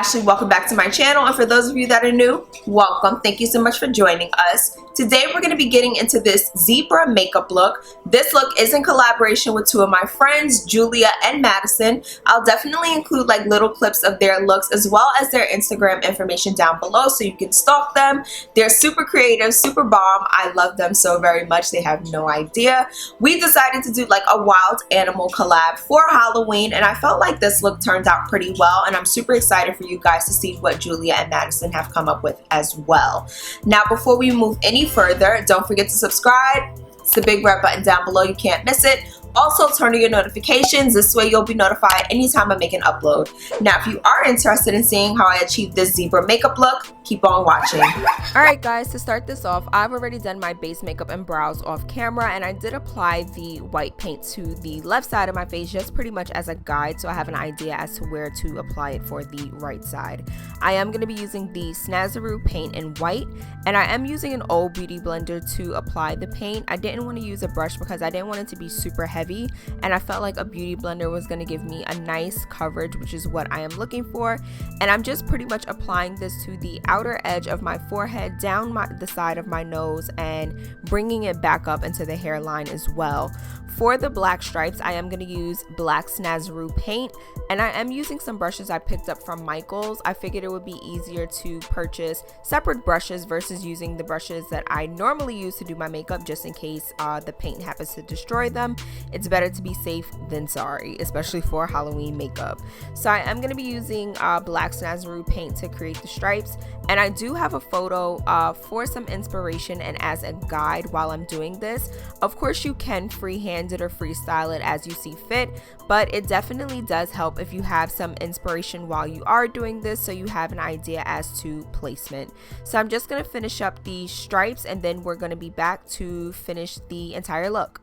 Ashley, welcome back to my channel, and for those of you that are new, welcome. Thank you so much for joining us. Today we're going to be getting into this zebra makeup look. This look is in collaboration with two of my friends, Julia and Madison. I'll definitely include like little clips of their looks as well as their Instagram information down below so you can stalk them. They're super creative, super bomb. I love them so very much. They have no idea. We decided to do like a wild animal collab for Halloween, and I felt like this look turned out pretty well, and I'm super excited for you guys to see what Julia and Madison have come up with as well. Now, before we move any further, don't forget to subscribe. It's the big red button down below. You can't miss it. Also, turn on your notifications. This way you'll be notified anytime I make an upload. Now, if you are interested in seeing how I achieved this zebra makeup look, keep on watching. Alright guys, to start this off, I've already done my base makeup and brows off camera, and I did apply the white paint to the left side of my face just pretty much as a guide, so I have an idea as to where to apply it for the right side. I am going to be using the Snazaroo paint in white, and I am using an old beauty blender to apply the paint. I didn't want to use a brush because I didn't want it to be super heavy, and I felt like a beauty blender was going to give me a nice coverage, which is what I am looking for. And I'm just pretty much applying this to the outer edge of my forehead, down the side of my nose, and bringing it back up into the hairline as well. For the black stripes, I am going to use black Snazaroo paint, and I am using some brushes I picked up from Michael's. I figured it would be easier to purchase separate brushes versus using the brushes that I normally use to do my makeup, just in case the paint happens to destroy them. It's better to be safe than sorry, especially for Halloween makeup. So I am going to be using black Snazaroo paint to create the stripes, and I do have a photo for some inspiration and as a guide while I'm doing this. Of course, you can freehand it or freestyle it as you see fit, but it definitely does help if you have some inspiration while you are doing this, so you have an idea as to placement. So I'm just going to finish up the stripes, and then we're going to be back to finish the entire look.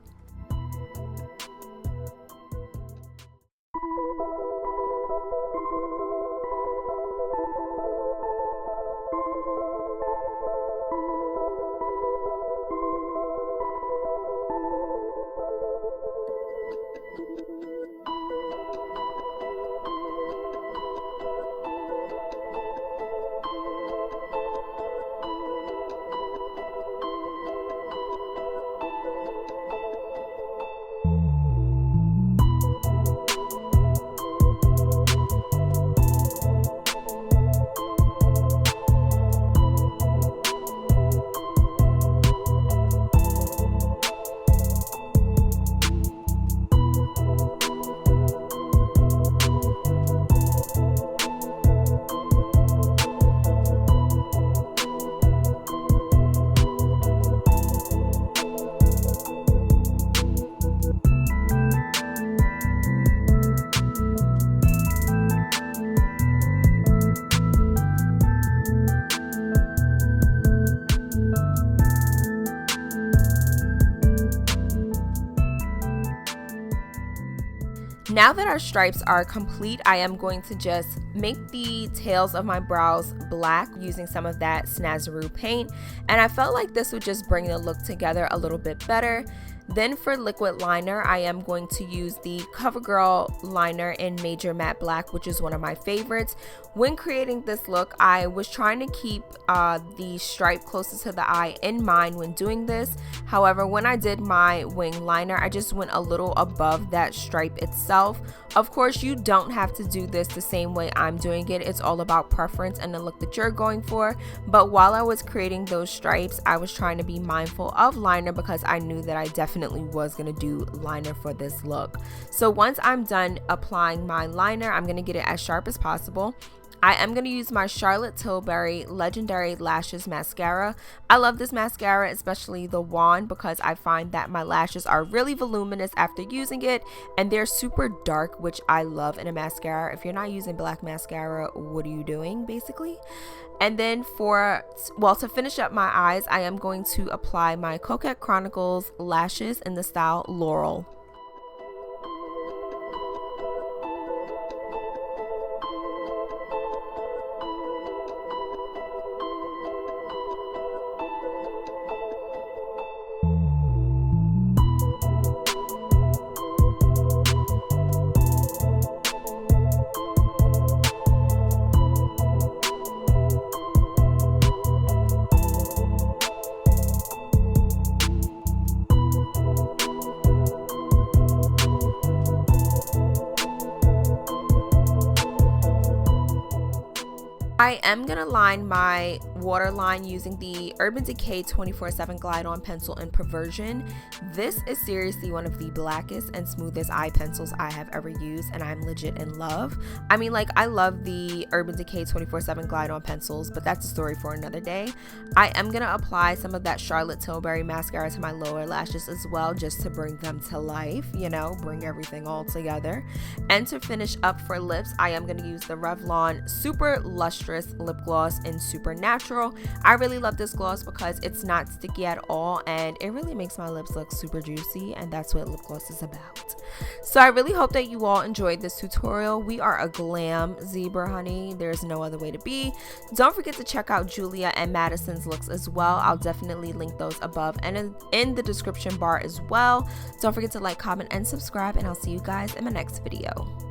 Now that our stripes are complete, I am going to just make the tails of my brows black using some of that Snazaroo paint, and I felt like this would just bring the look together a little bit better. Then for liquid liner, I am going to use the Covergirl liner in Major Matte Black, which is one of my favorites. When creating this look, I was trying to keep the stripe closest to the eye in mind when doing this. However, when I did my wing liner, I just went a little above that stripe itself. Of course, you don't have to do this the same way I'm doing it. It's all about preference and the look that you're going for. But while I was creating those stripes, I was trying to be mindful of liner because I knew that I definitely was going to do liner for this look. So once I'm done applying my liner, I'm going to get it as sharp as possible. I am going to use my Tillbury Legendary Lashes Mascara. I love this mascara, especially the wand, because I find that my lashes are really voluminous after using it, and they're super dark, which I love in a mascara. If you're not using black mascara, what are you doing, basically? And then to finish up my eyes, I am going to apply my Coquette Chronicles lashes in the style Laurel. I am going to line my waterline using the Urban Decay 24/7 Glide On Pencil in Perversion. This is seriously one of the blackest and smoothest eye pencils I have ever used, and I'm legit in love. I mean, like, I love the Urban Decay 24/7 Glide On pencils, but that's a story for another day. I am going to apply some of that Charlotte Tilbury mascara to my lower lashes as well, just to bring them to life, you know, bring everything all together. And to finish up for lips, I am going to use the Revlon Super Lustrous lip gloss in Supernatural. I really love this gloss because it's not sticky at all, and it really makes my lips look super juicy, and that's what lip gloss is about. So I really hope that you all enjoyed this tutorial. We are a glam zebra, honey. There's no other way to be. Don't forget to check out Julia and Madison's looks as well. I'll definitely link those above and in the description bar as well. Don't forget to like, comment, and subscribe, and I'll see you guys in my next video.